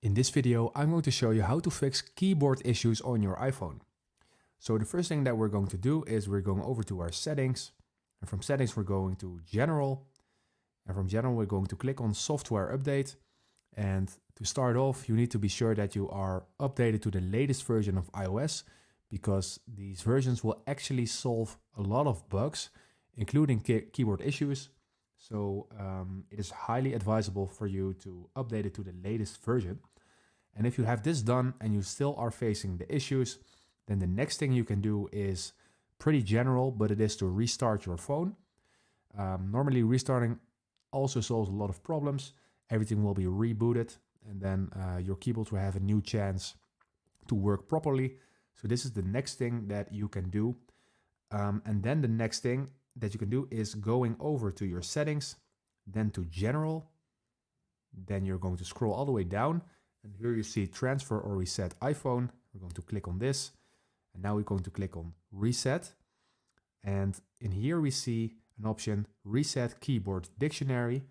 In this video, I'm going to show you how to fix keyboard issues on your iPhone. So the first thing that we're going to do is we're going over to our settings, and from settings we're going to general, and from general we're going to click on software update. And to start off, you need to be sure that you are updated to the latest version of iOS, because these versions will actually solve a lot of bugs, including keyboard issues. So it is highly advisable for you to update it to the latest version. And if you have this done and you still are facing the issues, then the next thing you can do is pretty general, but it is to restart your phone. Normally restarting also solves a lot of problems. Everything will be rebooted, and then your keyboard will have a new chance to work properly. So this is the next thing that you can do. And then the next thing that you can do is going over to your settings, then to general. Then you're going to scroll all the way down, and here you see transfer or reset iPhone. We're going to click on this, and now we're going to click on reset. And in here we see an option, reset keyboard dictionary.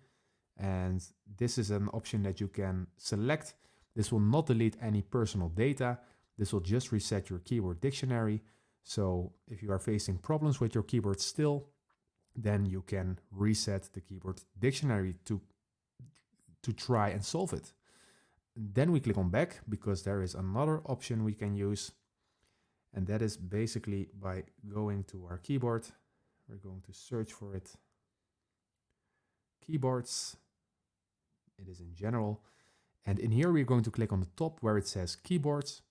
And this is an option that you can select. This will not delete any personal data. This will just reset your keyboard dictionary. So if you are facing problems with your keyboard still, then you can reset the keyboard dictionary to try and solve it. Then we click on back, because there is another option we can use. And that is basically by going to our keyboard. We're going to search for it. Keyboards. It is in general. And in here we're going to click on the top where it says keyboards.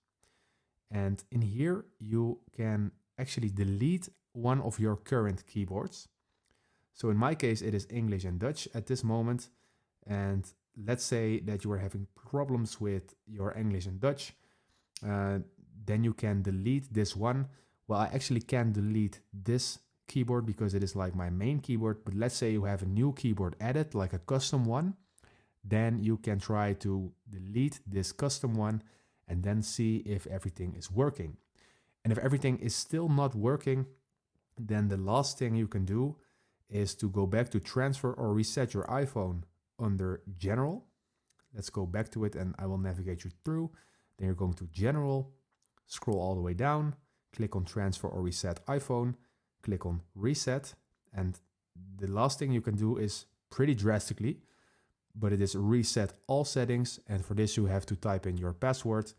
And in here you can actually delete one of your current keyboards. So in my case it is English and Dutch at this moment. And let's say that you are having problems with your English and Dutch. Then you can delete this one. Well, I actually can't delete this keyboard because it is like my main keyboard. But let's say you have a new keyboard added, like a custom one. Then you can try to delete this custom one and then see if everything is working. And if everything is still not working, then the last thing you can do is to go back to transfer or reset your iPhone under general. Let's go back to it and I will navigate you through. Then you're going to general, scroll all the way down, click on transfer or reset iPhone, click on reset. And the last thing you can do is pretty drastically, but it is reset all settings. And for this you have to type in your password.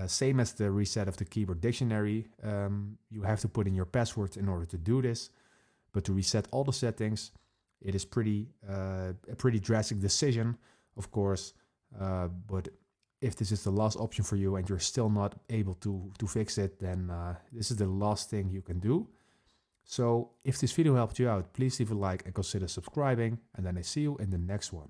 Same as the reset of the keyboard dictionary. You have to put in your password in order to do this. But to reset all the settings, it is a pretty drastic decision, of course. But if this is the last option for you and you're still not able to fix it, then this is the last thing you can do. So if this video helped you out, please leave a like and consider subscribing. And then I see you in the next one.